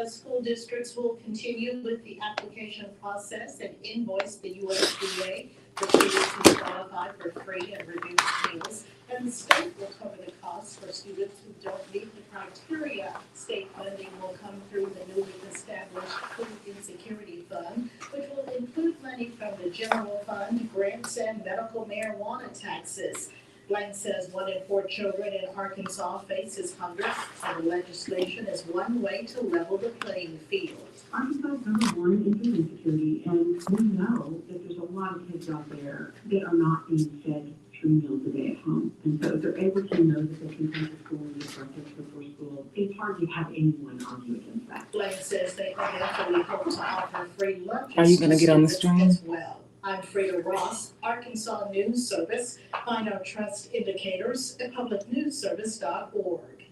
says school districts will continue with the application process and invoice the USDA for students who qualify for free and reduced meals. And the state will cover the costs for students who don't meet the criteria. State funding will come through the newly established Food Insecurity Fund, which will include money from the general fund, grants, and medical marijuana taxes. Blank says 1 in 4 children in Arkansas faces hunger, and the legislation is one way to level the playing field. Arkansas is #1 in food insecurity, and we know that there's a lot of kids out there that are not being fed 3 meals a day at home. And so if they're able to know that they can come to school and get breakfast before school, it's hard to have anyone argue against that. Blank says they eventually hope to offer free lunches. Are you going to get on the stream? As well. I'm Frida Ross, Arkansas News Service. Find our trust indicators at publicnewsservice.org.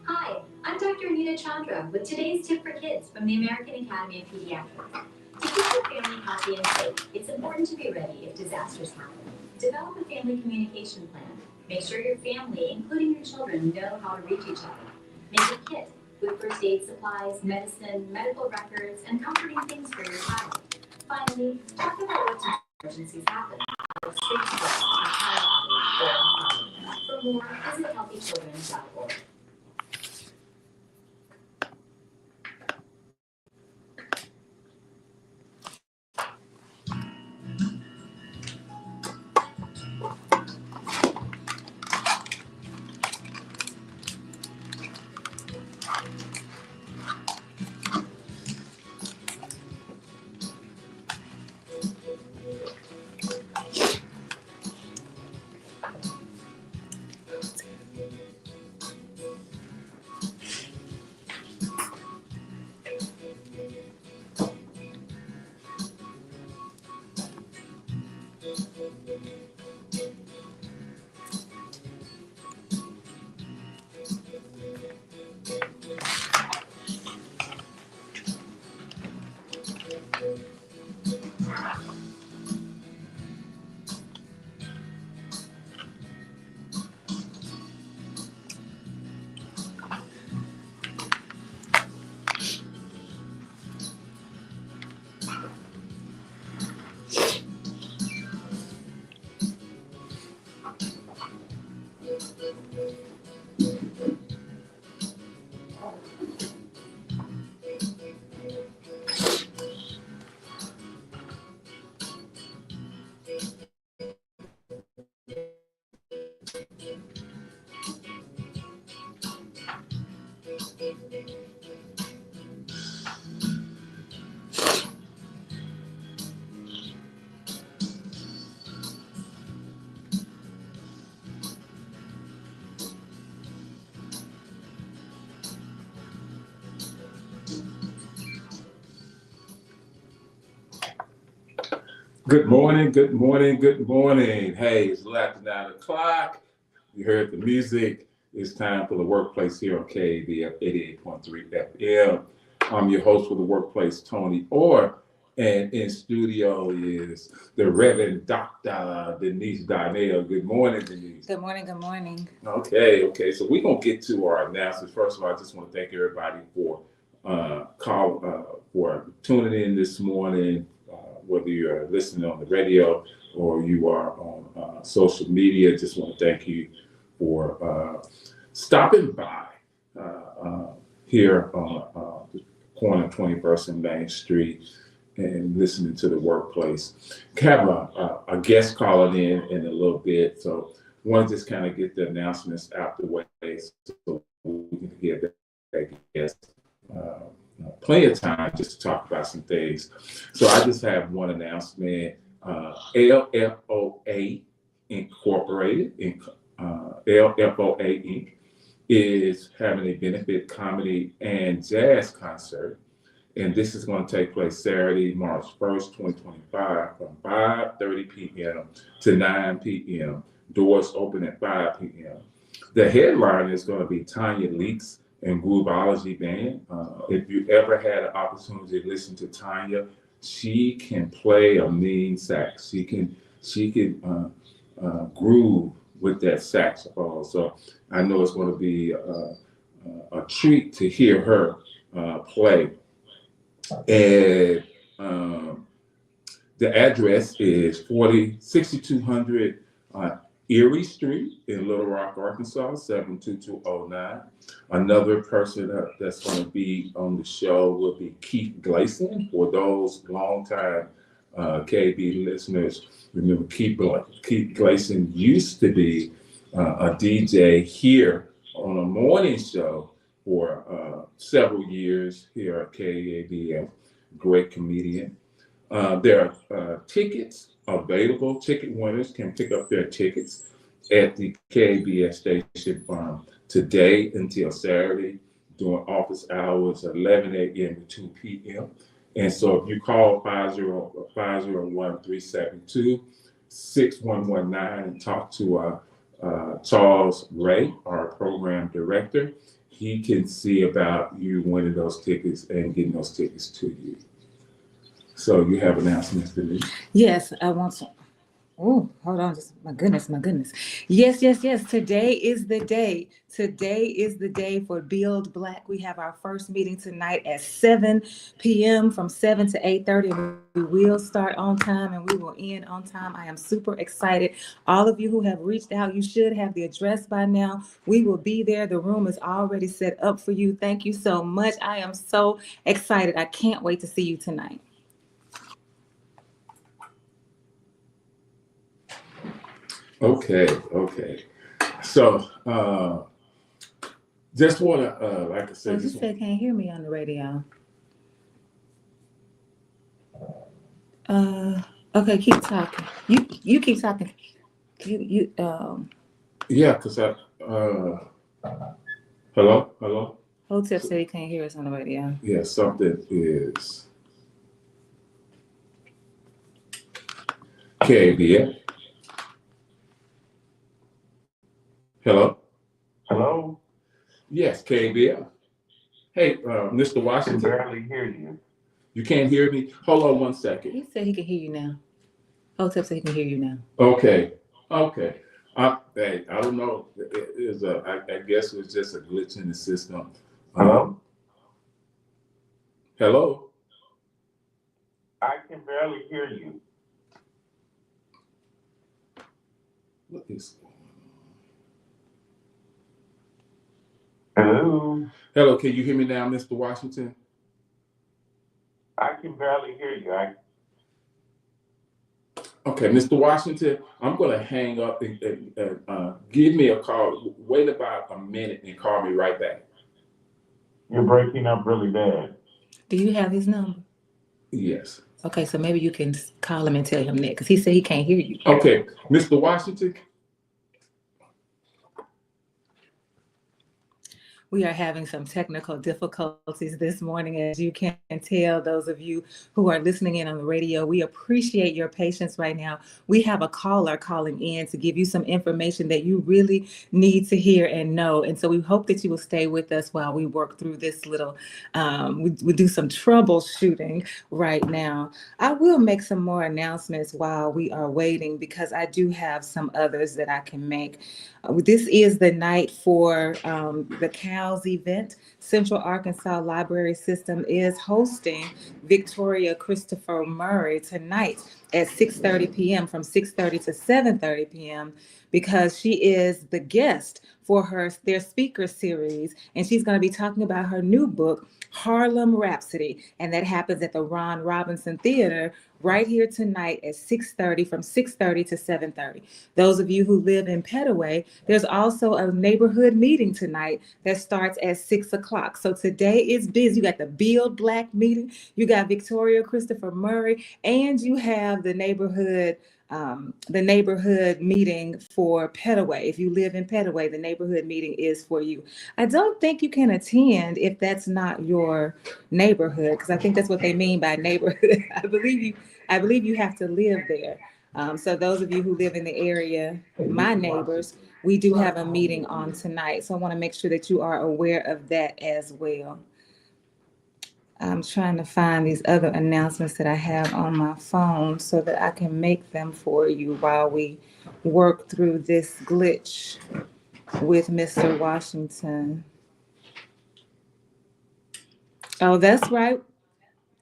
Hi, I'm Dr. Anita Chandra with today's tip for kids from the American Academy of Pediatrics. To keep your family healthy and safe, it's important to be ready if disasters happen. Develop a family communication plan. Make sure your family, including your children, know how to reach each other. Make a kit with first aid supplies, medicine, medical records, and comforting things for your child. Finally, talk about what emergencies happen. For more, visit healthychildren.org. Good morning, good morning, good morning. Hey, it's after 9 o'clock. You heard the music. It's time for the workplace here on KABF 88.3 FM. I'm your host for the workplace, Toney Orr. And in studio is the Reverend Dr. Denise Donnell. Good morning, Denise. Good morning, good morning. Okay. So we're going to get to our announcements. First of all, I just want to thank everybody for tuning in this morning. Whether you're listening on the radio or you are on social media, just want to thank you for stopping by here on the corner of 21st and Main Street and listening to the workplace. Have a guest calling in a little bit, so I want to just kind of get the announcements out the way so we can get that guest plenty of time just to talk about some things. So I just have one announcement. LFOA Incorporated, LFOA Inc. is having a benefit comedy and jazz concert. And this is going to take place Saturday, March 1st, 2025 from 5:30 p.m. to 9 p.m. Doors open at 5 p.m. The headline is going to be Tanya Leaks and Grooveology Band. If you ever had an opportunity to listen to Tanya, she can play a mean sax. She can groove with that saxophone. So I know it's going to be a treat to hear her play. And the address is 6200 Erie Street in Little Rock, Arkansas, 72209. Another person that's going to be on the show will be Keith Gleason. For those longtime KB listeners, remember Keith Gleason used to be a DJ here on a morning show for several years here at KABF. Great comedian. There are tickets available. Ticket winners can pick up their tickets at the KABF station today until Saturday during office hours, 11 a.m. to 2 p.m. And so if you call 501-372-6119 and talk to Charles Ray, our program director, he can see about you winning those tickets and getting those tickets to you. So you have announcements, Denise? Yes, I want to. Oh, hold on. Just my goodness. Yes. Today is the day. Today is the day for Build Black. We have our first meeting tonight at 7 p.m. from 7 to 8:30. We will start on time and we will end on time. I am super excited. All of you who have reached out, you should have the address by now. We will be there. The room is already set up for you. Thank you so much. I am so excited. I can't wait to see you tonight. Okay. So, just want to, like I said, You said can't hear me on the radio. Okay, keep talking. You keep talking. Yeah, because hello. Hotep said he can't hear us on the radio. Yeah, something is KABF. Hello. Yes, KABF. Hey, Mr. Washington. I can barely hear you. You can't hear me? Hold on one second. He said he can hear you now. Hotep said he can hear you now. Okay. I don't know. I guess it was just a glitch in the system. Hello? I can barely hear you. What is going Hello? Hello, can you hear me now, Mr. Washington? I can barely hear you. Okay, Mr. Washington, I'm going to hang up and give me a call. Wait about a minute and call me right back. You're breaking up really bad. Do you have his number? Yes. Okay, so maybe you can call him and tell him that because he said he can't hear you. Okay, Mr. Washington. We are having some technical difficulties this morning, as you can tell, those of you who are listening in on the radio. We appreciate your patience right now. We have a caller calling in to give you some information that you really need to hear and know. And so we hope that you will stay with us while we work through this little, we do some troubleshooting right now. I will make some more announcements while we are waiting because I do have some others that I can make. This is the night for the CALS event. Central Arkansas Library System is hosting Victoria Christopher Murray tonight at 6:30 p.m. from 6:30 to 7:30 p.m. because she is the guest for their speaker series, and she's going to be talking about her new book, Harlem Rhapsody, and that happens at the Ron Robinson Theater right here tonight at 6:30 from 6:30 to 7:30. Those of you who live in Petaway, there's also a neighborhood meeting tonight that starts at 6 o'clock. So today is busy. You got the Build Black meeting, you got Victoria Christopher Murray, and you have the neighborhood meeting for Petaway. If you live in Petaway, the neighborhood meeting is for you. I don't think you can attend if that's not your neighborhood, because I think that's what they mean by neighborhood. I believe you have to live there. So those of you who live in the area, my neighbors, we do have a meeting on tonight. So I want to make sure that you are aware of that as well. I'm trying to find these other announcements that I have on my phone so that I can make them for you while we work through this glitch with Mr. Washington. Oh, that's right.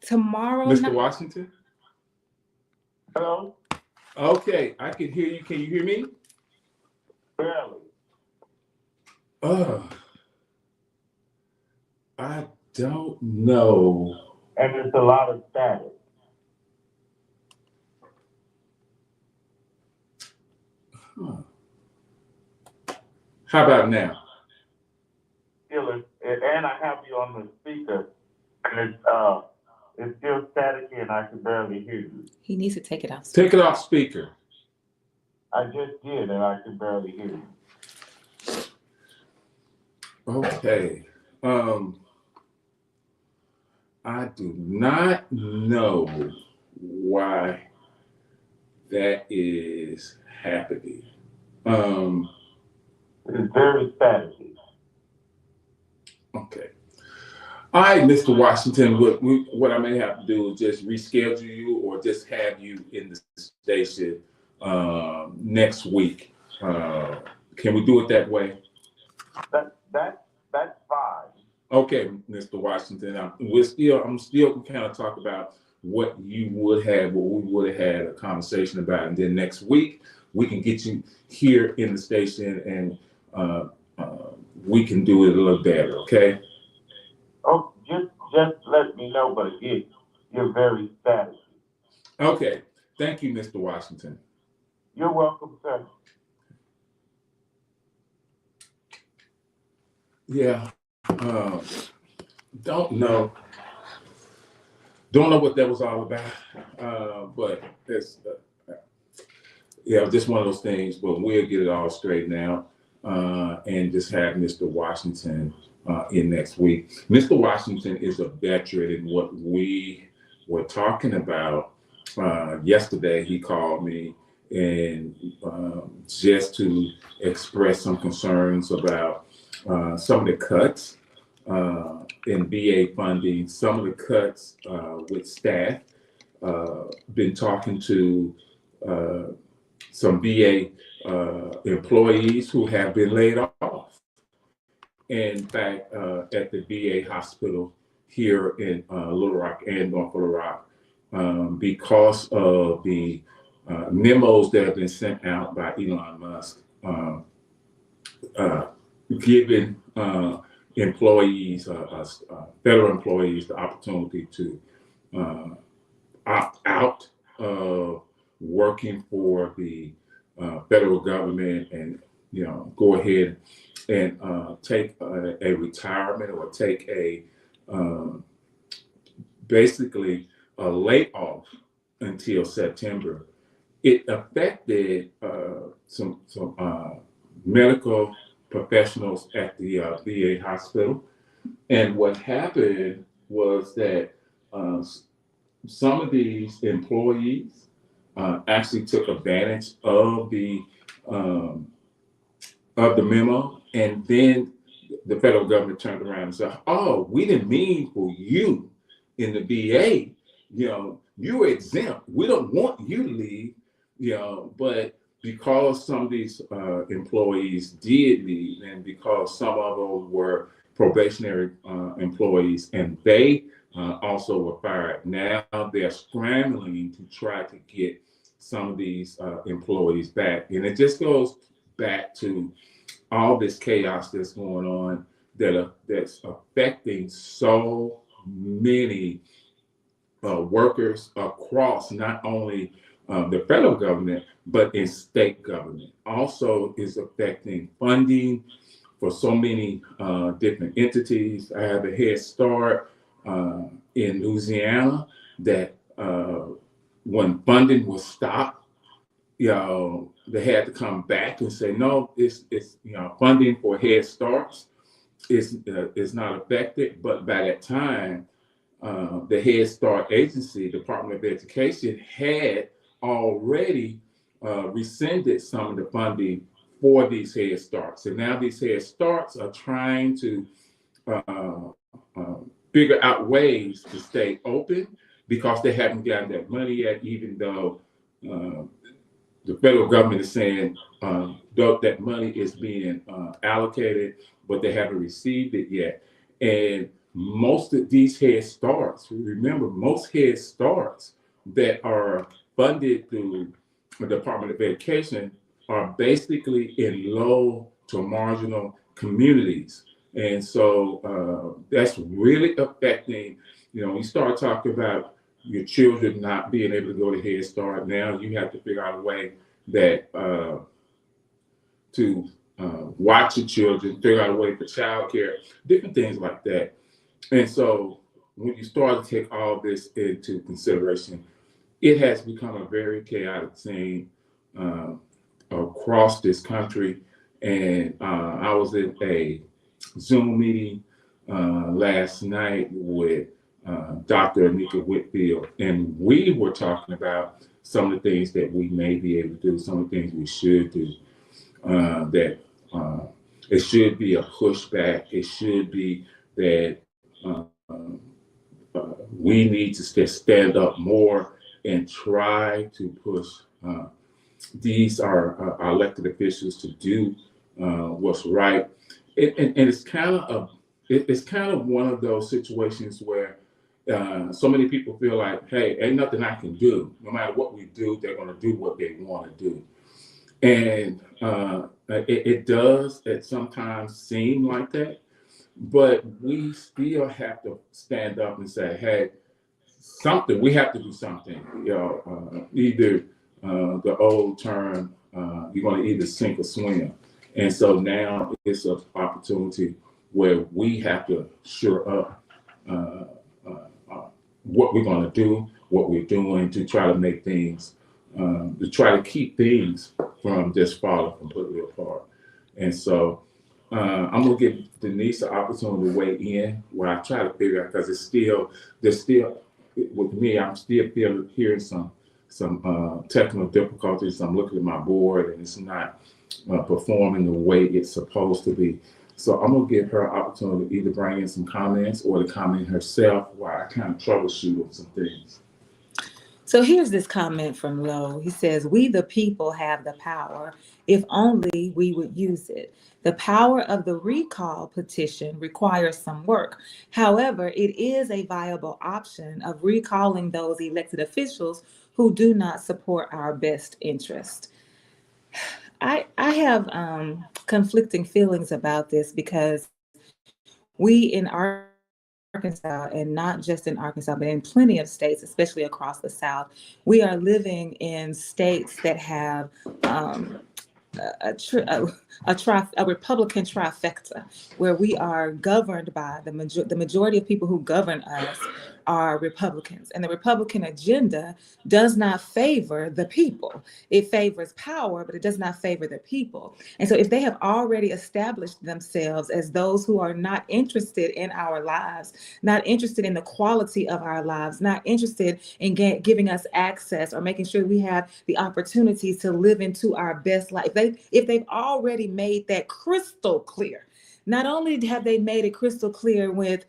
Tomorrow Mr. night. Washington? Hello? Okay, I can hear you. Can you hear me? Barely. Uh, I don't know. And it's a lot of static. Huh. How about now? Still, and I have you on the speaker, and it's still staticky, and I can barely hear you. He needs to take it off. Take it off speaker. I just did, and I can barely hear you. Okay. I do not know why that is happening. It's very staticky. Okay. All right, Mr. Washington, what I may have to do is just reschedule you or just have you in the station next week. Can we do it that way? That's fine. Okay, Mr. Washington, I'm still gonna kind of talk about what we would have had a conversation about, and then next week we can get you here in the station and we can do it a little better. Okay. Oh, just let me know, but again, you're very staticky. Okay. Thank you, Mr. Washington. You're welcome, sir. Yeah. Don't know what that was all about, but it's just one of those things. But we'll get it all straightened out and just have Mr. Washington in next week. Mr. Washington is a veteran in what we were talking about. Yesterday, he called me and just to express some concerns about some of the cuts in VA funding, some of the cuts with staff. Been talking to some VA employees who have been laid off. In fact, at the VA hospital here in Little Rock and North Little Rock, because of the memos that have been sent out by Elon Musk, giving employees, federal employees, the opportunity to opt out of working for the federal government and go ahead and take a retirement or take a basically a layoff until September. It affected some medical professionals at the VA hospital. And what happened was that some of these employees actually took advantage of the memo, and then the federal government turned around and said, "Oh, we didn't mean for you in the VA. You were exempt. We don't want you to leave. But because some of these employees did leave, and because some of them were probationary employees, and they also were fired. Now they're scrambling to try to get some of these employees back, and it just goes back to all this chaos that's going on that's affecting so many workers across not only the federal government, but in state government. Also is affecting funding for so many different entities. I have a head start in Louisiana that when funding was stopped, they had to come back and say, no, it's funding for Head Starts is not affected. But by that time, the Head Start agency, Department of Education, had already rescinded some of the funding for these Head Starts. And now these Head Starts are trying to figure out ways to stay open because they haven't gotten that money yet, even though the federal government is saying that money is being allocated, but they haven't received it yet. And most of these Head Starts, remember, most Head Starts that are funded through the Department of Education are basically in low to marginal communities. And so that's really affecting, you start talking about your children not being able to go to Head Start. Now you have to figure out a way that to watch your children, figure out a way for childcare, different things like that. And so when you start to take all this into consideration, it has become a very chaotic scene across this country. And I was in a Zoom meeting last night with Dr. Anika Whitfield, and we were talking about some of the things that we may be able to do, some of the things we should do, that it should be a pushback. It should be that we need to stand up more and try to push these our elected officials to do what's right. And it's kind of one of those situations where so many people feel like, hey, ain't nothing I can do. No matter what we do, they're going to do what they want to do. And it does at sometimes seem like that, but we still have to stand up and say, hey, we have to do something. Either the old term, you're going to either sink or swim. And so now it's an opportunity where we have to shore up what we're going to do, what we're doing to try to make things, to try to keep things from just falling completely apart. And so I'm going to give Denise an opportunity to weigh in where I try to figure out, because there's still, with me, I'm still hearing some technical difficulties. I'm looking at my board and it's not performing the way it's supposed to be. So I'm going to give her an opportunity to either bring in some comments or to comment herself while I kind of troubleshoot with some things. So here's this comment from Lowe. He says, we the people have the power, if only we would use it. The power of the recall petition requires some work. However, it is a viable option of recalling those elected officials who do not support our best interest. I have conflicting feelings about this, because we in Arkansas, and not just in Arkansas, but in plenty of states, especially across the South, we are living in states that have a Republican trifecta, where we are governed by the majority of people who govern us are Republicans, and the Republican agenda does not favor the people. It favors power, but it does not favor the people. And so if they have already established themselves as those who are not interested in our lives, not interested in the quality of our lives, not interested in giving us access or making sure we have the opportunities to live into our best life, if they've already made that crystal clear, not only have they made it crystal clear with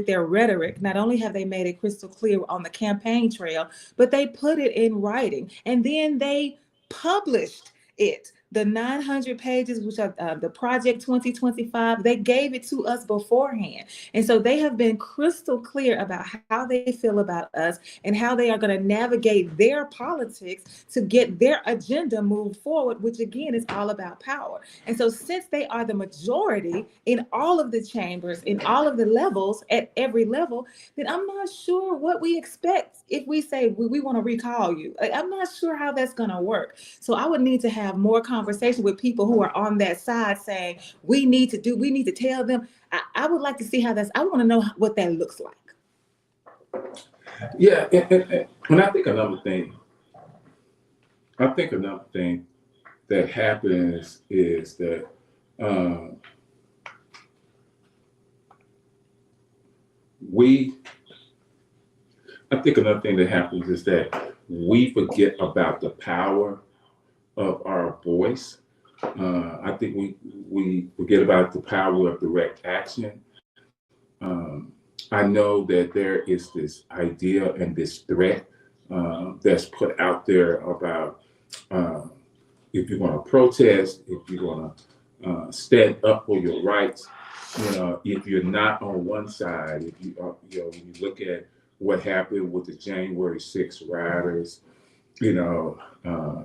their rhetoric, not only have they made it crystal clear on the campaign trail, but they put it in writing, and then they published it. The 900 pages, which are the Project 2025, they gave it to us beforehand. And so they have been crystal clear about how they feel about us and how they are going to navigate their politics to get their agenda moved forward, which again is all about power. And so since they are the majority in all of the chambers, in all of the levels, at every level, then I'm not sure what we expect if we say we want to recall you. I'm not sure how that's going to work. So I would need to have more conversation with people who are on that side saying we need to tell them. I would like to see how I want to know what that looks like. Yeah, and I think another thing that happens is that we forget about the power of our voice. I think we forget about the power of direct action. I know that there is this idea and this threat that's put out there about if you're going to protest, if you're going to stand up for your rights, if you're not on one side, if you when you look at what happened with the January 6th rioters, the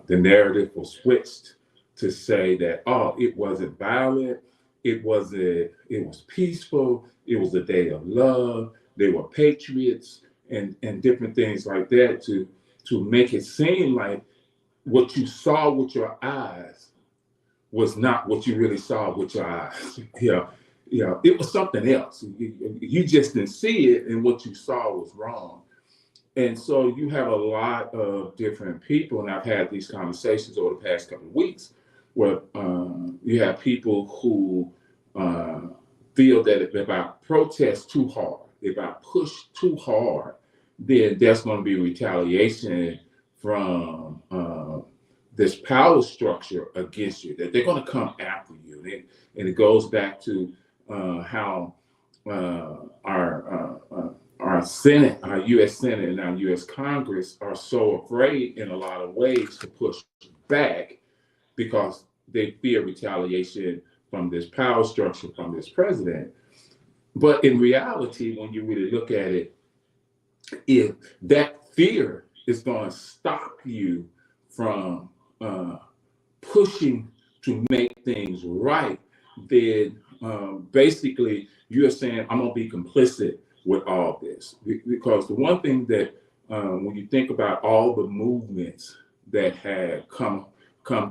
narrative was switched to say that, oh, it wasn't violent, it was peaceful, it was a day of love, they were patriots, and different things like that to make it seem like what you saw with your eyes was not what you really saw with your eyes. It was something else. You just didn't see it, and what you saw was wrong. And so you have a lot of different people, and I've had these conversations over the past couple of weeks, where you have people who feel that if I protest too hard, if I push too hard, then there's going to be retaliation from this power structure against you, that they're going to come after you. And it goes back to how our Senate, our U.S. Senate, and our U.S. Congress are so afraid in a lot of ways to push back because they fear retaliation from this power structure, from this president. But in reality, when you really look at it, if that fear is going to stop you from pushing to make things right, then basically you're saying, I'm going to be complicit with all this. Because the one thing that when you think about all the movements that had come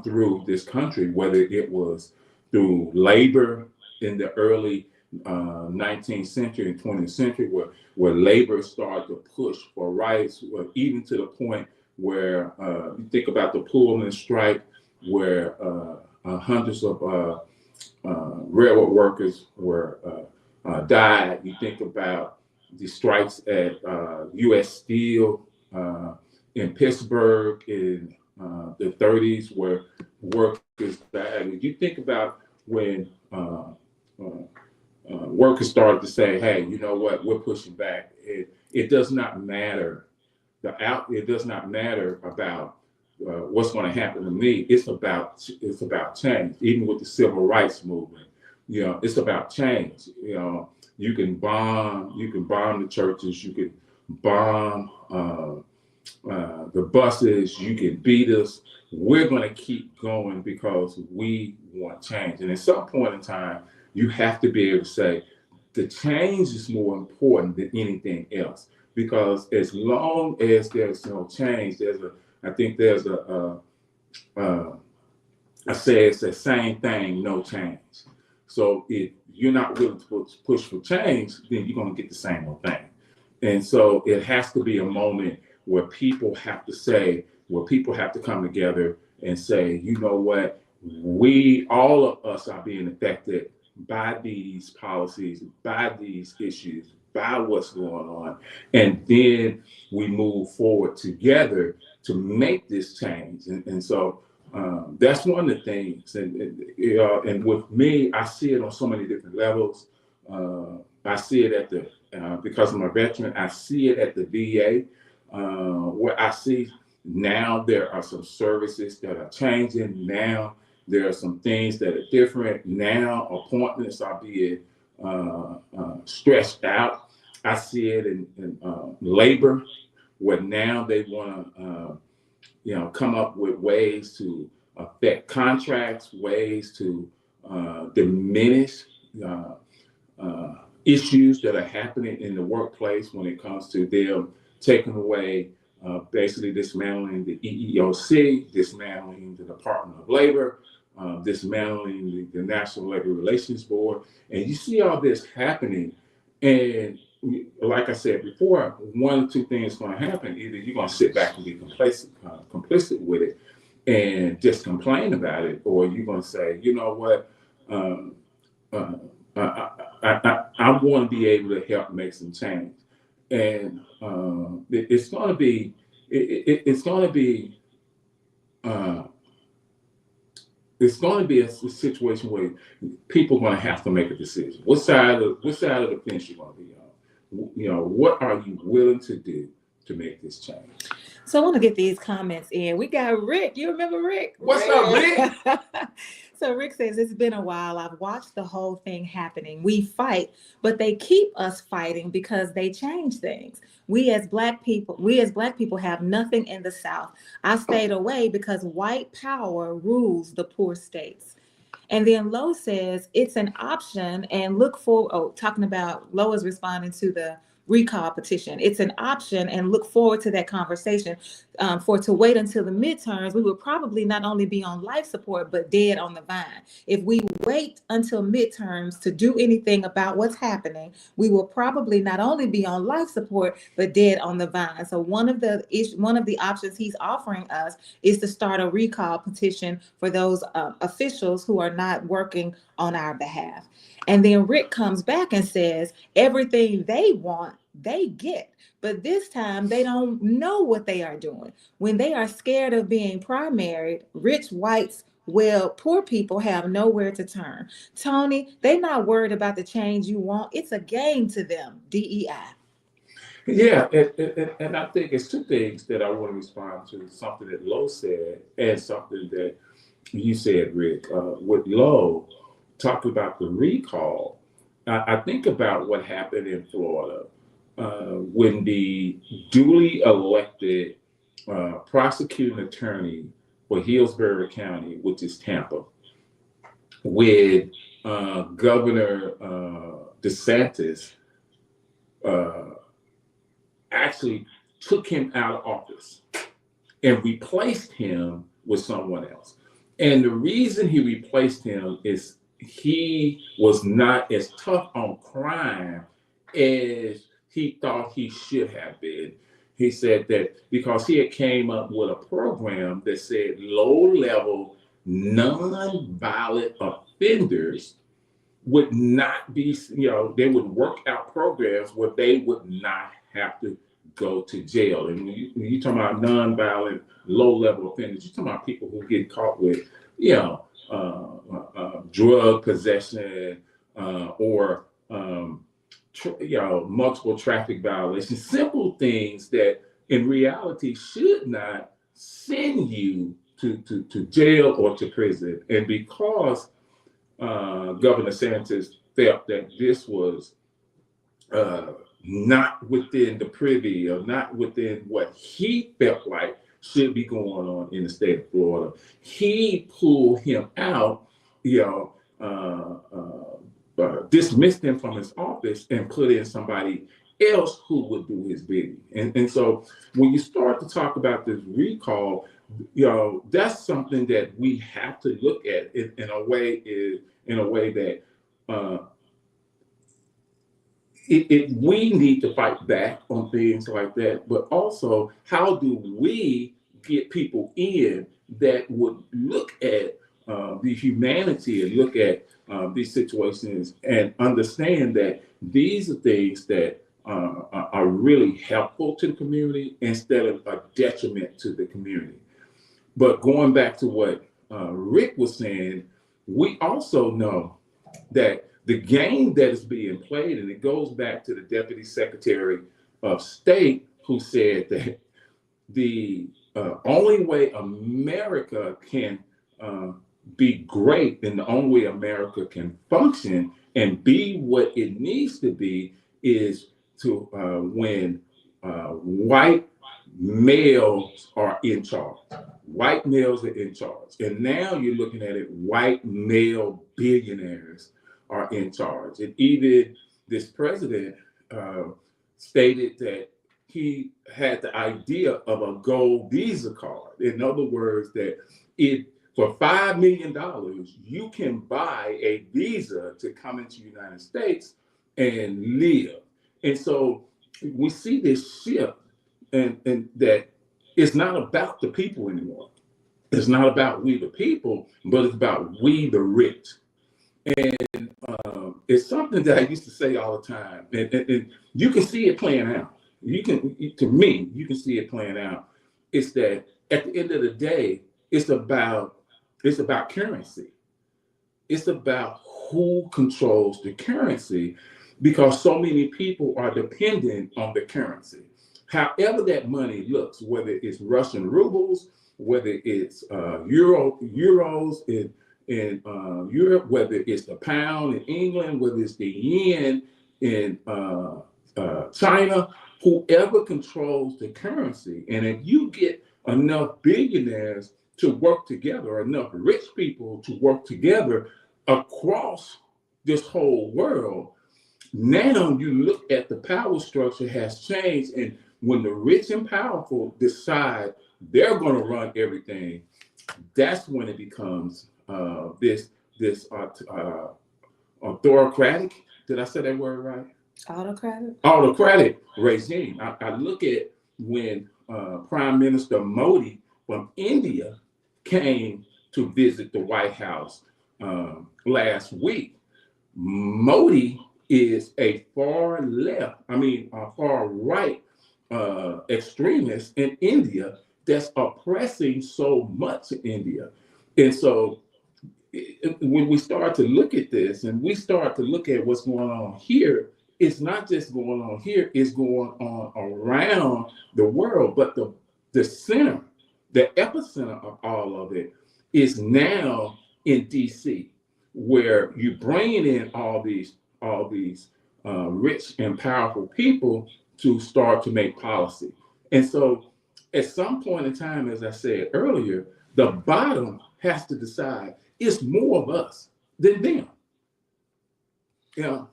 through this country, whether it was through labor in the early 19th century and 20th century, where labor started to push for rights, even to the point where you think about the Pullman strike, where hundreds of railroad workers were died. You think about the strikes at U.S. Steel in Pittsburgh in the 30s, where workers died. You think about when workers started to say, "Hey, you know what? We're pushing back. It does not matter. It does not matter about what's going to happen to me. It's about change." Even with the civil rights movement, it's about change. You can bomb the churches, you can bomb the buses, you can beat us. We're going to keep going because we want change. And at some point in time, you have to be able to say the change is more important than anything else. Because as long as there's no change, I say it's the same thing, no change. So if you're not willing to push for change, then you're going to get the same old thing. And so it has to be a moment where people have to come together and say, you know what, all of us are being affected by these policies, by these issues, by what's going on. And then we move forward together to make this change. And so that's one of the things. And with me, I see it on so many different levels. I see it because I'm a veteran, I see it at the VA, where I see now there are some services that are changing. Now there are some things that are different. Now appointments are being stretched out. I see it in labor, where now they want to come up with ways to affect contracts, ways to diminish issues that are happening in the workplace when it comes to them taking away, basically dismantling the EEOC, dismantling the Department of Labor, dismantling the National Labor Relations Board. And you see all this happening. And like I said before, one or two things going to happen. Either you're going to sit back and be complicit with it and just complain about it, or you're going to say, you know what, I want to be able to help make some change. And it's going to be a situation where people are going to have to make a decision. What side of the fence you're going to be on? What are you willing to do to make this change. So I want to get these comments in. We got Rick. You remember Rick? What's up, Rick? So Rick says, it's been a while. I've watched the whole thing happening. We fight, but they keep us fighting because they change things. We as black people have nothing in the South. I stayed away because white power rules the poor states. And then Lo says it's an option and look for, talking about Lo is responding to the recall petition. It's an option and look forward to that conversation. To wait until the midterms, we will probably not only be on life support, but dead on the vine. If we wait until midterms to do anything about what's happening, we will probably not only be on life support, but dead on the vine. So one of the options he's offering us is to start a recall petition for those officials who are not working on our behalf. And then Rick comes back and says, everything they want, they get. But this time they don't know what they are doing. When they are scared of being primaried, rich whites, well, poor people have nowhere to turn. Toney, they're not worried about the change you want. It's a game to them, DEI. Yeah, and I think it's two things that I want to respond to, something that Lo said and something that you said, Rick. With Lo, talking about the recall, I think about what happened in Florida when the duly elected prosecuting attorney for Hillsborough County, which is Tampa, with Governor DeSantis actually took him out of office and replaced him with someone else. And the reason he replaced him is he was not as tough on crime as he thought he should have been. He said that because he had came up with a program that said low-level, non-violent offenders would not be, they would work out programs where they would not have to go to jail. And when you talking about non-violent, low-level offenders, you're talking about people who get caught with, drug possession or multiple traffic violations, simple things that in reality should not send you to jail or to prison. And because Governor DeSantis felt that this was not within the privy or not within what he felt like should be going on in the state of Florida, he pulled him out, dismissed him from his office and put in somebody else who would do his bidding. And so when you start to talk about this recall, that's something that we have to look at in a way that we need to fight back on things like that, but also how do we get people in that would look at the humanity and look at these situations and understand that these are things that are really helpful to the community instead of a detriment to the community. But going back to what Rick was saying, we also know that the game that is being played, and it goes back to the Deputy Secretary of State who said that the only way America can be great and the only way America can function and be what it needs to be is to when white males are in charge. White males are in charge. And now you're looking at it, white male billionaires are in charge. And even this president stated that he had the idea of a gold Visa card. In other words, that for $5 million, you can buy a visa to come into the United States and live. And so we see this shift and that it's not about the people anymore. It's not about we the people, but it's about we the rich. And it's something that I used to say all the time, and you can see it playing out. You can see it playing out. It's that at the end of the day, it's about currency. It's about who controls the currency, because so many people are dependent on the currency. however that money looks, whether it's Russian rubles, whether it's euros in Europe, whether it's the pound in England, whether it's the yen in China, whoever controls the currency. And if you get enough billionaires to work together, or enough rich people to work together across this whole world, now you look at the power structure has changed. And when the rich and powerful decide they're going to run everything, that's when it becomes this autocratic. Did I say that word right? Autocratic. Autocratic regime. I look at when Prime Minister Modi from India came to visit the White House last week. Modi is a far right extremist in India that's oppressing so much in India. And so when we start to look at this and we start to look at what's going on here, it's not just going on here, it's going on around the world. But the center, the epicenter of all of it is now in DC, where you're bringing in all these rich and powerful people to start to make policy. And so at some point in time, as I said earlier, the bottom has to decide it's more of us than them. Yeah.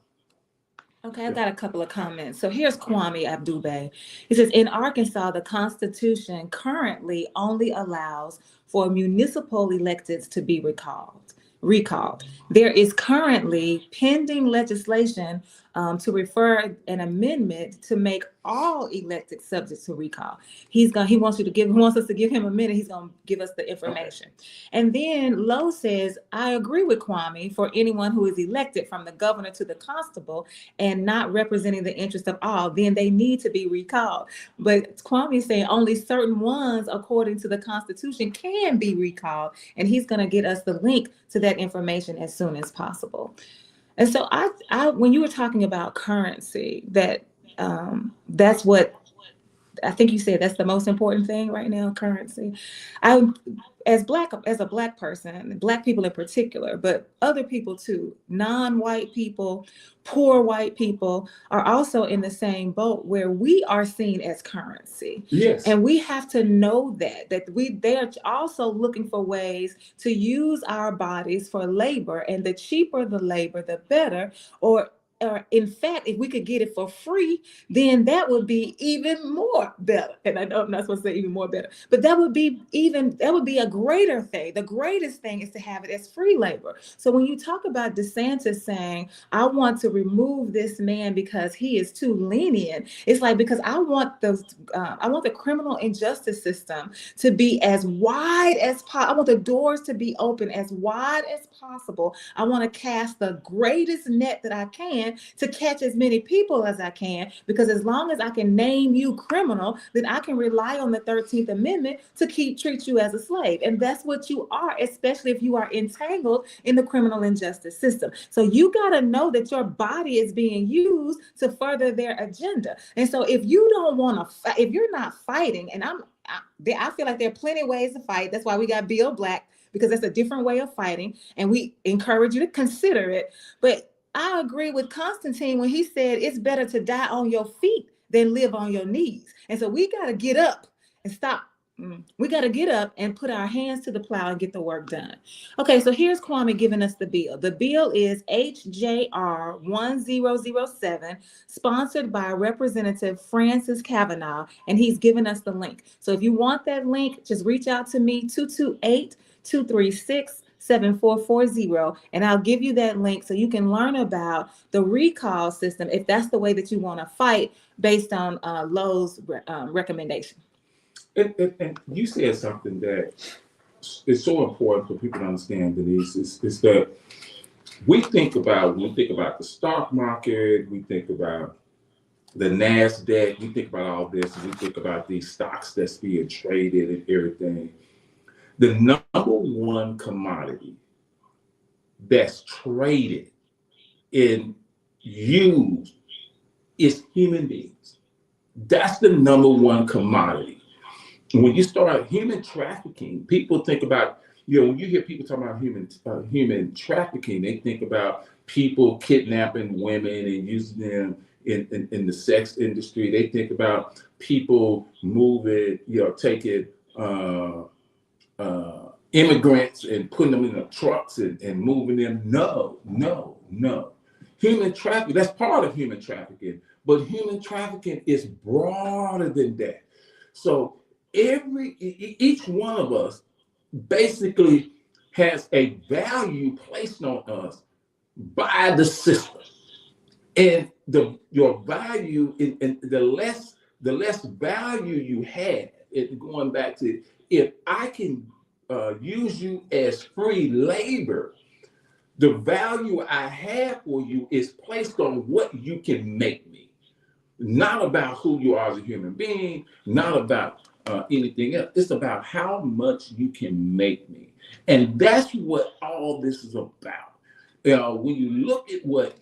Okay, I've got a couple of comments. So here's Kwame Abdube. He says, in Arkansas, the Constitution currently only allows for municipal electeds to be recalled. There is currently pending legislation to refer an amendment to make all elected subject to recall. He wants us to give him a minute. He's going to give us the information. Okay. And then Lowe says, I agree with Kwame, for anyone who is elected from the governor to the constable and not representing the interest of all, then they need to be recalled. But Kwame is saying only certain ones, according to the Constitution, can be recalled. And he's going to get us the link to that information as soon as possible. And so I when you were talking about currency, that's what I think you said, that's the most important thing right now, currency. As a Black person, Black people in particular, but other people too, non-white people, poor white people are also in the same boat where we are seen as currency. Yes. And we have to know that they are also looking for ways to use our bodies for labor, and the cheaper the labor, the better. Or in fact, if we could get it for free, then that would be even more better. And I know I'm not supposed to say even more better, but that would be a greater thing. The greatest thing is to have it as free labor. So when you talk about DeSantis saying, I want to remove this man because he is too lenient, it's like, because I want the criminal injustice system to be as wide as possible. I want the doors to be open as wide as possible. I want to cast the greatest net that I can to catch as many people as I can, because as long as I can name you criminal, then I can rely on the 13th Amendment to treat you as a slave. And that's what you are, especially if you are entangled in the criminal injustice system. So you got to know that your body is being used to further their agenda. And so if you don't want to fight, if you're not fighting, and I feel like there are plenty of ways to fight. That's why we got Bill Black, because that's a different way of fighting, and we encourage you to consider it. But I agree with Constantine when he said it's better to die on your feet than live on your knees. And so we got to get up and stop. We got to get up and put our hands to the plow and get the work done. Okay, so here's Kwame giving us the bill. The bill is HJR 1007, sponsored by Representative Francis Kavanaugh, and he's given us the link. So if you want that link, just reach out to me, 228-236-7440, and I'll give you that link so you can learn about the recall system, if that's the way that you want to fight, based on Lowe's recommendation. And you said something that is so important for people to understand, Denise, is that when we think about the stock market, we think about the NASDAQ, we think about all this, and we think about these stocks that's being traded and everything. The number one commodity that's traded and used is human beings. That's the number one commodity. When you start human trafficking, people think about, when you hear people talk about human trafficking, they think about people kidnapping women and using them in the sex industry. They think about people moving, taking immigrants and putting them in the trucks and moving them. No, no, no. Human trafficking, that's part of human trafficking, but human trafficking is broader than that. So each one of us basically has a value placed on us by the system. And your value, and the less value you have, it going back to, if I can use you as free labor, the value I have for you is placed on what you can make me, not about who you are as a human being, not about anything else. It's about how much you can make me. And that's what all this is about. When you look at what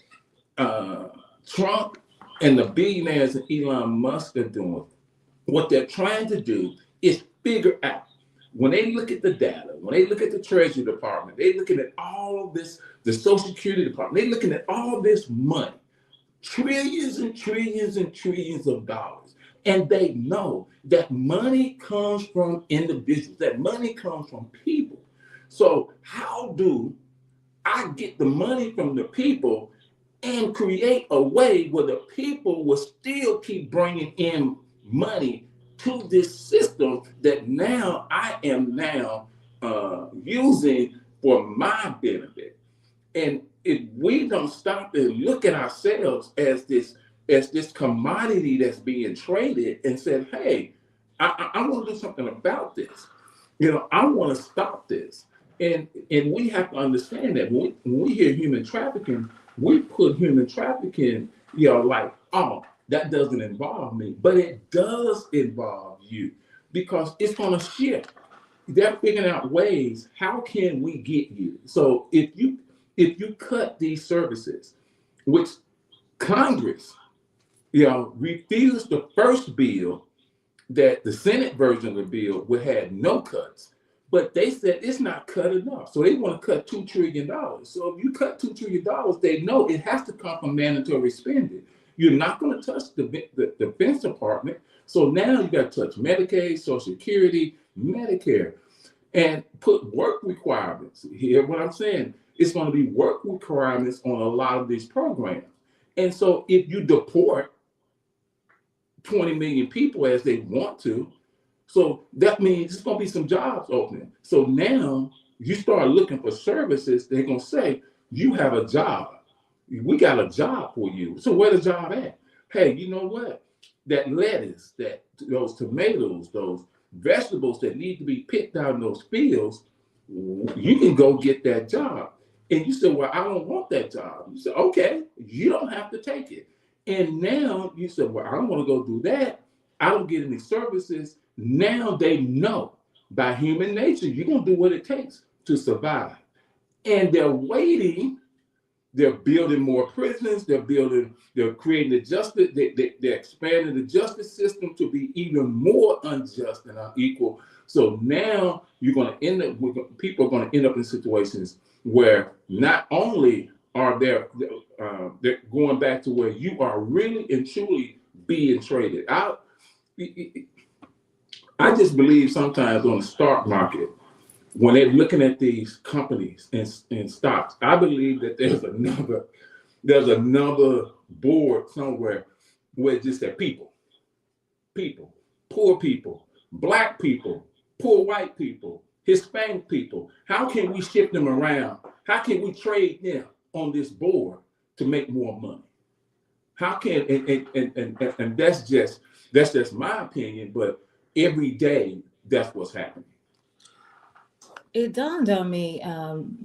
Trump and the billionaires and Elon Musk are doing, what they're trying to do is figure out, when they look at the data, when they look at the Treasury Department, they're looking at all of this, the Social Security Department, they're looking at all this money, trillions and trillions and trillions of dollars. And they know that money comes from individuals, that money comes from people. So how do I get the money from the people and create a way where the people will still keep bringing in money to this system that now I am using for my benefit? And if we don't stop and look at ourselves as this commodity that's being traded and said, hey, I want to do something about this. I want to stop this. And we have to understand that when we hear human trafficking, we put human trafficking, like, oh, that doesn't involve me. But it does involve you, because it's going to shift. They're figuring out ways, how can we get you? So if you cut these services, which Congress, refused the first bill, that the Senate version of the bill would have no cuts. But they said it's not cut enough. So they want to cut $2 trillion. So if you cut $2 trillion, they know it has to come from mandatory spending. You're not going to touch the Defense Department. So now you got to touch Medicaid, Social Security, Medicare, and put work requirements. Hear what I'm saying? It's going to be work requirements on a lot of these programs. And so if you deport 20 million people as they want to, so that means there's going to be some jobs opening. So now you start looking for services, they're going to say, you have a job. We got a job for you. So where the job at? Hey, you know what? That lettuce, those tomatoes, those vegetables that need to be picked out in those fields, you can go get that job. And you said, well, I don't want that job. You said, okay, you don't have to take it. And now you said, well, I don't want to go do that. I don't get any services. Now they know by human nature, you're going to do what it takes to survive. And they're waiting. They're building more prisons. They're creating the justice. They're expanding the justice system to be even more unjust and unequal. So now you're going to end up people are going to end up in situations where not only are they're going back to where you are really and truly being traded out. I just believe sometimes on the stock market, when they're looking at these companies and stocks, I believe that there's another board somewhere where it just said people, poor people, black people, poor white people, Hispanic people. How can we shift them around? How can we trade them on this board to make more money? How can and that's just my opinion, but every day that's what's happening. It dawned on me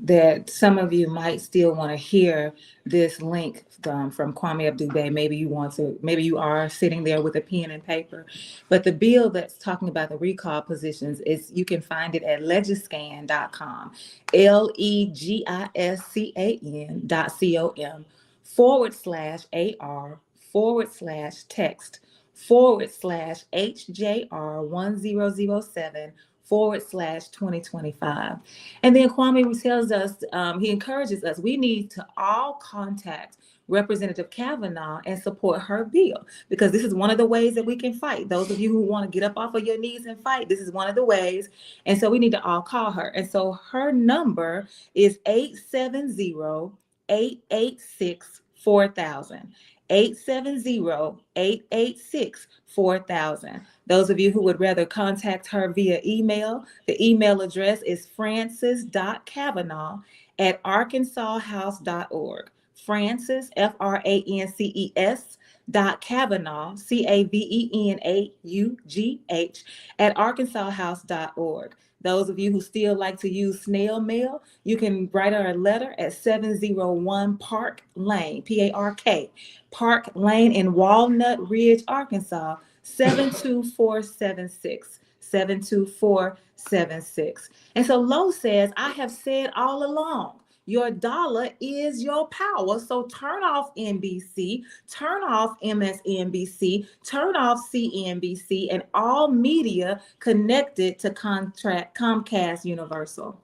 that some of you might still want to hear this link from Kwame Abdul-Bey. Maybe you are sitting there with a pen and paper. But the bill that's talking about the recall positions you can find it at legiscan.com, legiscan.com/AR/text HJR1007/2025. And then Kwame tells us, he encourages us, we need to all contact Representative Kavanaugh and support her bill, because this is one of the ways that we can fight. Those of you who want to get up off of your knees and fight, this is one of the ways. And so we need to all call her. And so her number is 870-886-4000. 870-886-4000. Those of you who would rather contact her via email, the email address is francis.kavanaugh@arkansashouse.org. Francis, Frances, .Kavanaugh, Cavenaugh, @arkansashouse.org. Those of you who still like to use snail mail, you can write her a letter at 701 Park Lane, Park, Park Lane in Walnut Ridge, Arkansas, 72476. 72476. And so Lowe says, I have said all along, your dollar is your power. So turn off NBC, turn off MSNBC, turn off CNBC, and all media connected to Comcast Universal.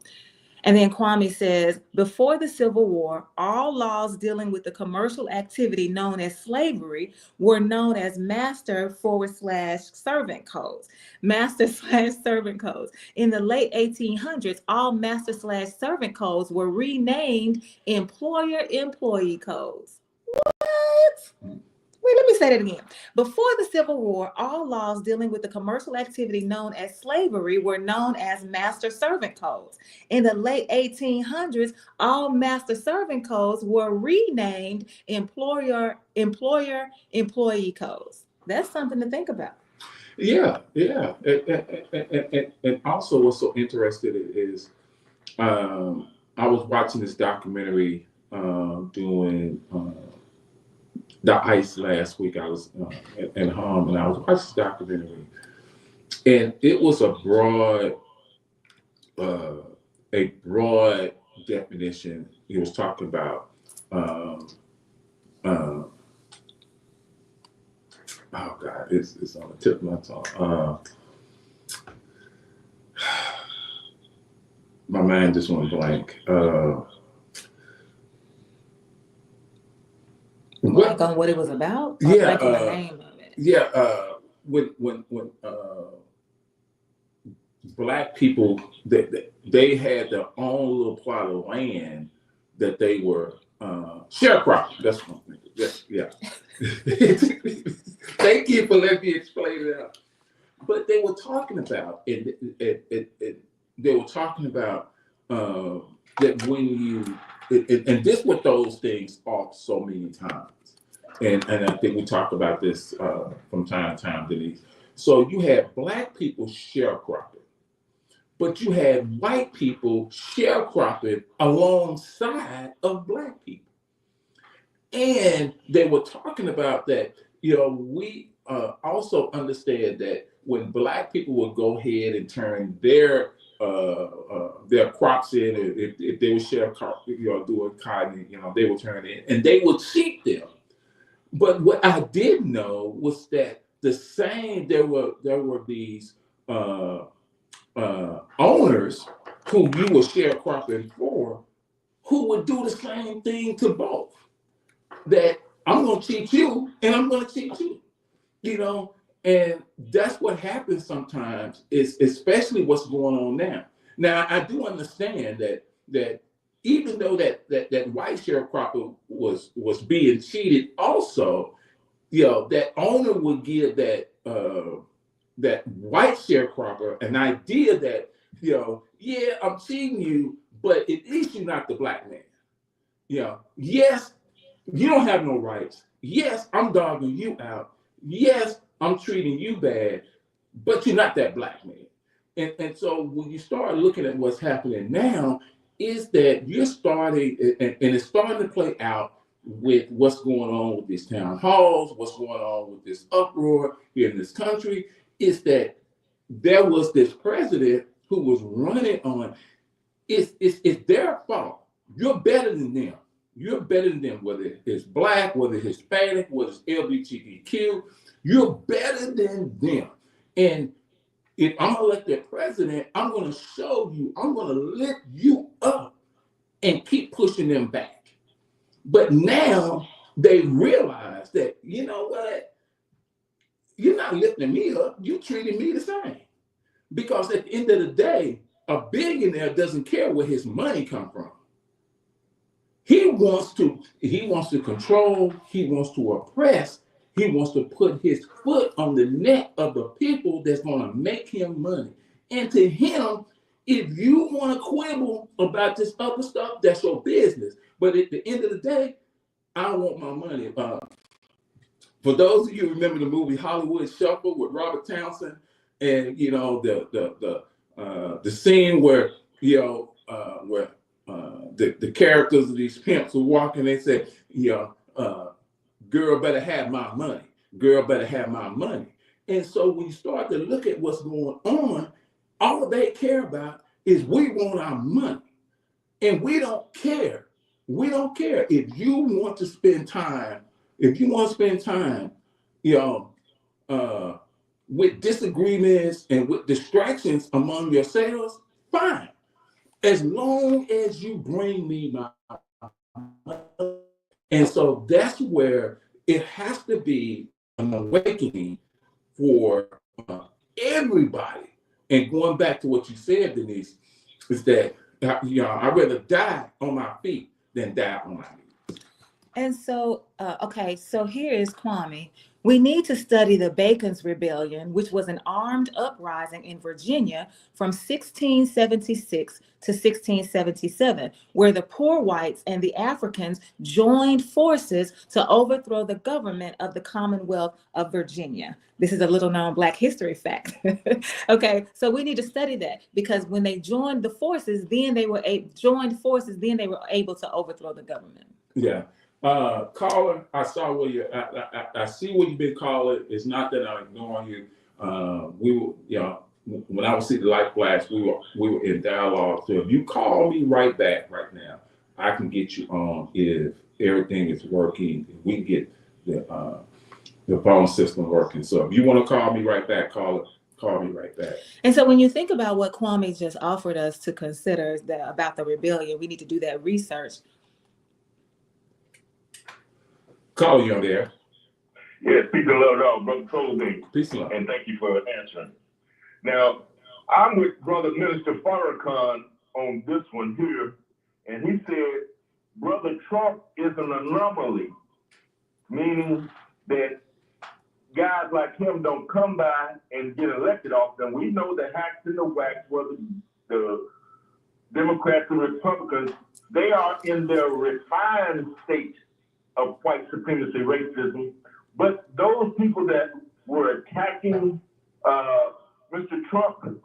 And then Kwame says, before the Civil War, all laws dealing with the commercial activity known as slavery were known as master/servant codes. Master/servant codes. In the late 1800s, all master/servant codes were renamed employer-employee codes. What? Wait, let me say that again. Before the Civil War, all laws dealing with the commercial activity known as slavery were known as master-servant codes. In the late 1800s, all master-servant codes were renamed employer-employee codes. That's something to think about. Yeah. And also what's so interesting is I was watching this documentary doing the ICE last week. I was at home and I was watching this documentary, and it was a broad definition. He was talking about oh God, it's on the tip of my tongue. My mind just went blank. Blank on what it was about? Or Yeah, blank on the name of it? Yeah, when Black people, they had their own little plot of land that they were sharecropping. That's one thing. Yeah. Thank you for letting me explain it out. But they were talking about that when you and this what those things are so many times. And I think we talk about this from time to time, Denise. So you had Black people sharecropping, but you had white people sharecropping alongside of Black people. And they were talking about that, we also understand that when Black people would go ahead and turn their crops in, if they were sharecropping, doing cotton, they would turn it in, and they would cheat them. But what I did know was that there were these owners who you were sharecropping for, who would do the same thing to both. That I'm going to cheat you and I'm going to cheat you, and that's what happens sometimes, is especially what's going on now. Now, I do understand that even though that white sharecropper was being cheated also, that owner would give that white sharecropper an idea that, yeah, I'm cheating you, but at least you're not the Black man. Yes, you don't have no rights. Yes, I'm dogging you out. Yes, I'm treating you bad, but you're not that Black man. And so when you start looking at what's happening now, is that you're starting, and it's starting to play out with what's going on with these town halls, what's going on with this uproar here in this country, is that there was this president who was running on, it's their fault. You're better than them. You're better than them, whether it's Black, whether it's Hispanic, whether it's LGBTQ. You're better than them. And if I'm elected president, I'm going to show you, I'm going to lift you up and keep pushing them back. But now they realize that, you know what? You're not lifting me up. You're treating me the same. Because at the end of the day, a billionaire doesn't care where his money comes from. He wants to control, he wants to oppress, he wants to put his foot on the neck of the people that's going to make him money. And to him, if you want to quibble about this other stuff, that's your business. But at the end of the day, I want my money. For those of you who remember the movie Hollywood Shuffle with Robert Townsend, and you know the scene where the characters of these pimps were walking, they said, girl better have my money. Girl better have my money. And so when you start to look at what's going on, all they care about is we want our money. And we don't care. We don't care. If you want to spend time, with disagreements and with distractions among yourselves, fine. As long as you bring me my money. And so that's where it has to be an awakening for everybody. And going back to what you said, Denise, is that I'd rather die on my feet than die on my knees. And so, so here is Kwame. We need to study the Bacon's Rebellion, which was an armed uprising in Virginia from 1676 to 1677, where the poor whites and the Africans joined forces to overthrow the government of the Commonwealth of Virginia. This is a little known Black history fact. Okay, so we need to study that because when they joined the forces, then they were able to overthrow the government. Yeah. Caller, I saw where you. I see where you've been calling. It's not that I'm ignoring you. We were, when I would see the light flash, we were in dialogue. So if you call me right back right now, I can get you on if everything is working. If we can get the phone system working. So if you want to call me right back, call me right back. And so when you think about what Kwame just offered us to consider about the rebellion, we need to do that research. Call you on there. Yes, peace and love, dog, Brother Colby. Peace and love. And thank you for answering. Now, I'm with Brother Minister Farrakhan on this one here, and he said, Brother Trump is an anomaly, meaning that guys like him don't come by and get elected often. We know the hacks and the whacks, whether the Democrats and Republicans, they are in their refined state of white supremacy racism, but those people that were attacking Mr. Trump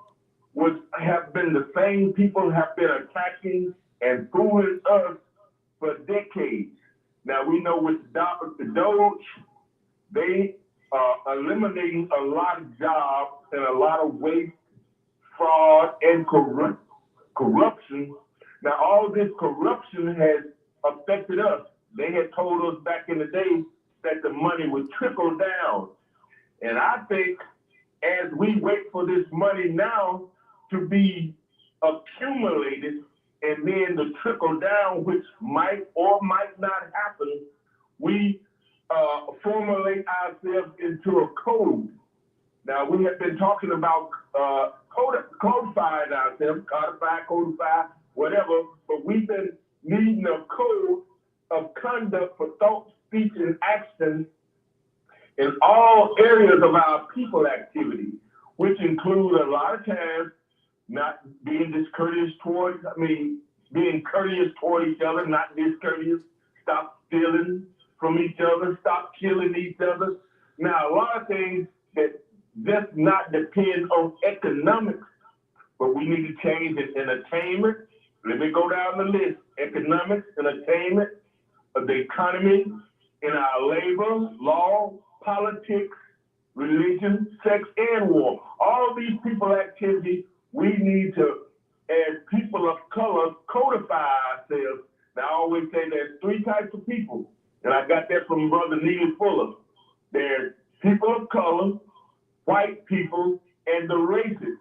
have been the same people have been attacking and fooling us for decades. Now we know with the Doge, they are eliminating a lot of jobs and a lot of waste, fraud, and corruption. Now all this corruption has affected us. They had told us back in the day that the money would trickle down. And I think as we wait for this money now to be accumulated and then to trickle down, which might or might not happen, we formulate ourselves into a code. Now, we have been talking about codifying ourselves, codify, whatever, but we've been needing a code of conduct for thought, speech, and action in all areas of our people activity, which include a lot of times not being discourteous being courteous toward each other, not discourteous, stop stealing from each other, stop killing each other. Now, a lot of things that just not depend on economics, but we need to change in entertainment. Let me go down the list. Economics, entertainment, the economy, in our labor, law, politics, religion, sex, and war. All these people activities, we need to, as people of color, codify ourselves. Now, I always say there's three types of people, and I got that from Brother Neely Fuller. There's people of color. white people and the races.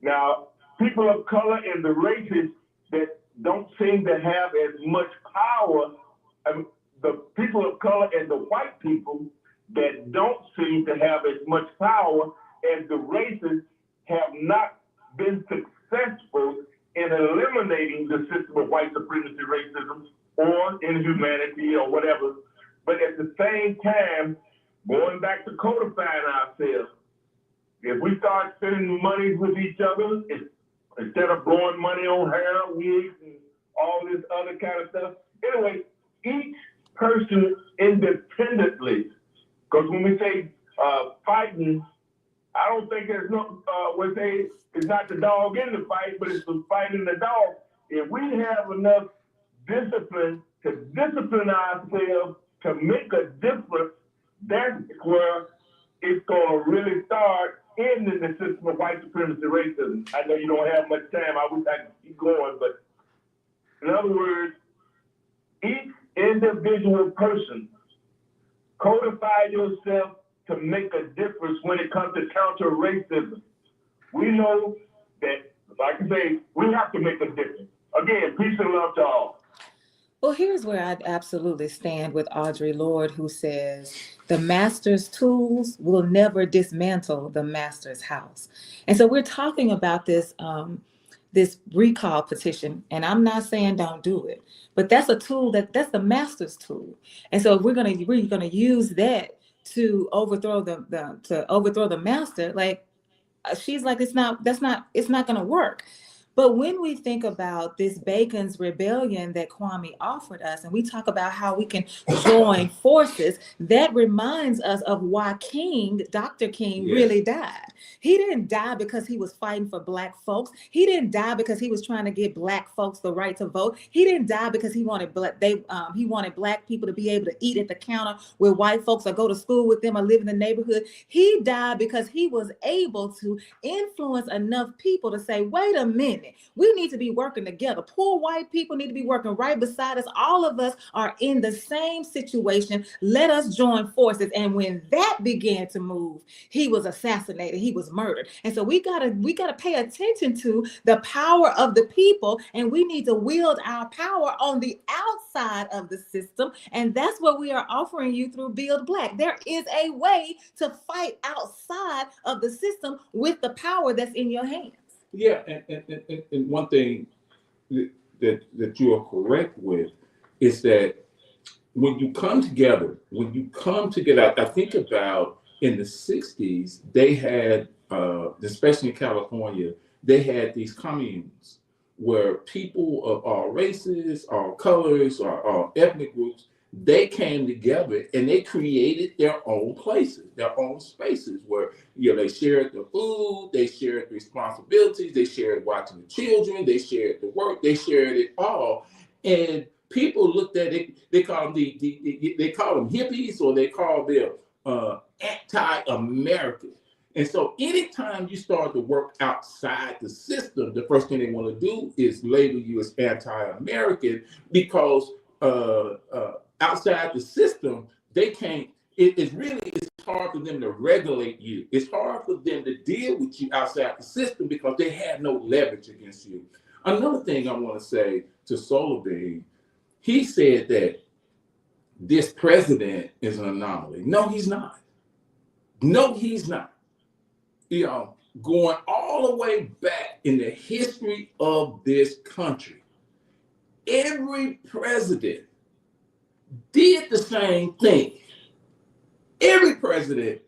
Now, people of color and the races that don't seem to have as much power, the people of color and the white people that don't seem to have as much power as the races have not been successful in eliminating the system of white supremacy racism or inhumanity or whatever. But at the same time, going back to codifying ourselves, if we start spending money with each other, instead of blowing money on hair, wigs, and all this other kind of stuff. Anyway, each person independently, because when we say fighting, I don't think there's no, we say it's not the dog in the fight, but it's the fight in the dog. If we have enough discipline to discipline ourselves to make a difference, that's where it's going to really start ending the system of white supremacy racism. I know you don't have much time. I wish I could keep going, but in other words, each individual person codify yourself to make a difference when it comes to counter racism. We know that, like I say, we have to make a difference. Again, peace and love to all. Well, here's where I'd absolutely stand with Audre Lorde, who says, the master's tools will never dismantle the master's house. And so we're talking about this, this recall petition, and I'm not saying don't do it, but that's a tool that's the master's tool. And so we're gonna use that to overthrow the master. Like, she's like, it's not gonna work. But when we think about this Bacon's Rebellion that Kwame offered us, and we talk about how we can join forces, that reminds us of why Dr. King really died. He didn't die because he was fighting for Black folks. He didn't die because he was trying to get Black folks the right to vote. He didn't die because he wanted Black people to be able to eat at the counter with white folks or go to school with them or live in the neighborhood. He died because he was able to influence enough people to say, wait a minute, we need to be working together. Poor white people need to be working right beside us. All of us are in the same situation. Let us join forces. And when that began to move, he was assassinated. He was murdered. And so we gotta pay attention to the power of the people, and we need to wield our power on the outside of the system. And that's what we are offering you through Build Black. There is a way to fight outside of the system with the power that's in your hands. Yeah, and one thing that you are correct with is that when you come together, I think about in the 60s, they had, especially in California, they had these communes where people of all races, all colors, or all ethnic groups, they came together and they created their own places, their own spaces where, they shared the food, they shared the responsibilities, they shared watching the children, they shared the work, they shared it all. And people looked at it, they call them they call them hippies, or they call them anti-American. And so anytime you start to work outside the system, the first thing they want to do is label you as anti-American, because outside the system, they can't, it's hard for them to regulate you. It's hard for them to deal with you outside the system because they have no leverage against you. Another thing I want to say to Solar Bean, he said that this president is an anomaly. No, he's not. No, he's not. Going all the way back in the history of this country, every president did the same thing. Every president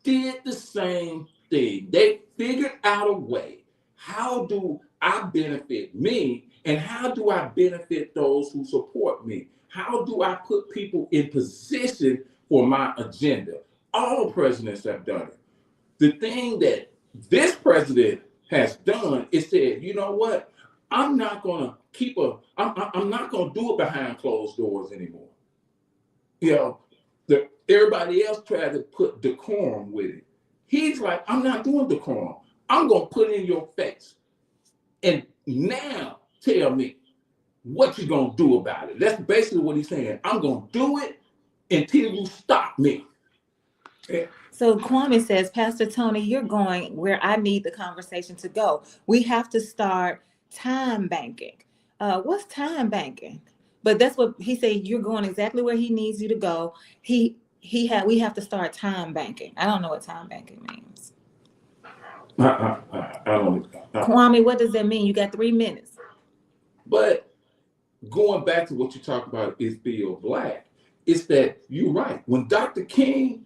did the same thing. They figured out a way. How do I benefit me, and how do I benefit those who support me? How do I put people in position for my agenda? All presidents have done it. The thing that this president has done is said, you know what? I'm not gonna I'm not gonna do it behind closed doors anymore. Everybody else tried to put decorum with it. He's like, I'm not doing decorum. I'm gonna put it in your face. And now tell me what you're gonna do about it. That's basically what he's saying. I'm gonna do it until you stop me. Yeah. So Kwame says, Pastor Toney, you're going where I need the conversation to go. We have to start time banking. What's time banking? But that's what he said. You're going exactly where he needs you to go. We have to start time banking. I don't know what time banking means. I don't. Kwame, what does that mean? You got 3 minutes. But going back to what you talk about is Bill Black, it's that you're right. When Dr. King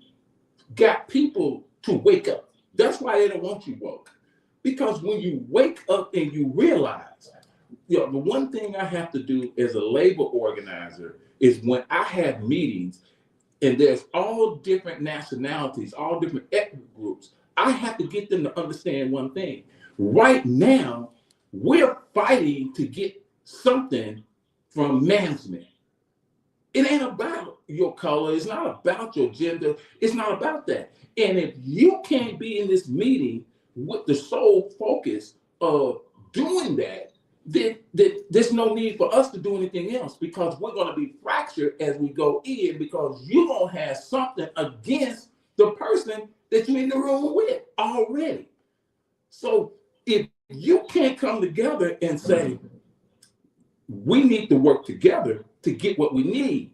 got people to wake up, that's why they don't want you woke. Because when you wake up and you realize, the one thing I have to do as a labor organizer is when I have meetings and there's all different nationalities, all different ethnic groups, I have to get them to understand one thing. Right now, we're fighting to get something from management. It ain't about your color. It's not about your gender. It's not about that. And if you can't be in this meeting with the sole focus of doing that, then there's no need for us to do anything else, because we're going to be fractured as we go in, because you're going to have something against the person that you're in the room with already. So if you can't come together and say, we need to work together to get what we need,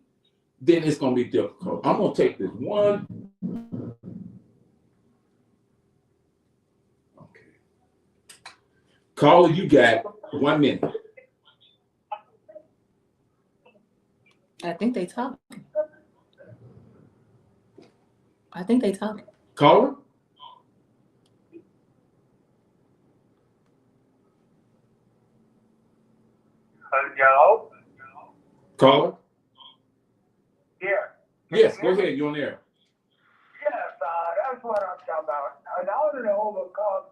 then it's going to be difficult. I'm going to take this one. Okay. Caller, you got 1 minute. I think they talking. Caller? Hello? Caller? Yeah. Yes, go ahead. You're on air. Yes, that's what I'm talking about. In order to overcome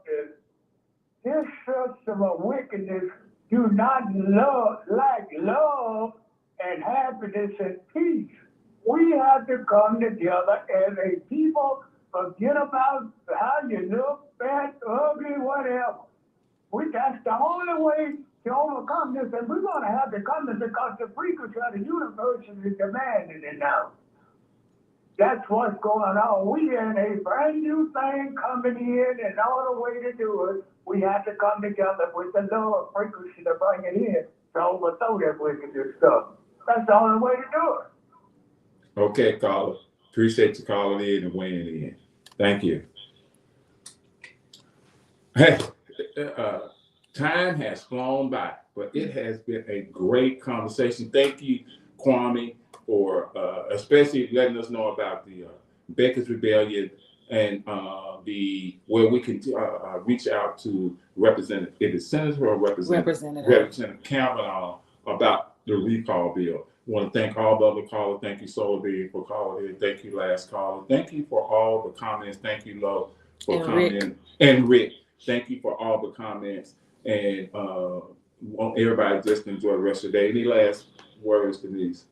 this system of wickedness, do not lack love and happiness and peace. We have to come together as a people, forget about how you look, fat, ugly, whatever. That's the only way to overcome this, and we're going to have to come this because the frequency of the universe is demanding it now. That's what's going on. We in a brand new thing coming in, and all the way to do it, we have to come together with the love frequency to bring it in to overthrow that wicked stuff. That's the only way to do it. Okay, caller. Appreciate you calling in and weighing in. Thank you. Hey, time has flown by, but it has been a great conversation. Thank you, Kwame, for especially letting us know about the Beckett's Rebellion and where we can reach out to Representative Senator or Representative Kavanaugh about the recall bill. I want to thank all the other callers. Thank you, Solarby, for calling in. Thank you, last caller. Thank you for all the comments. Thank you, Lo, for commenting. And Rick, thank you for all the comments. And want everybody just to enjoy the rest of the day. Any last words, Denise?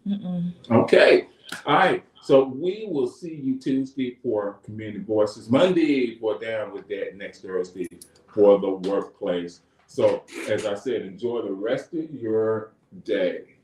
Okay. All right. So we will see you Tuesday for Community Voices, Monday for Down with That, next Thursday for the workplace. So as I said, enjoy the rest of your day.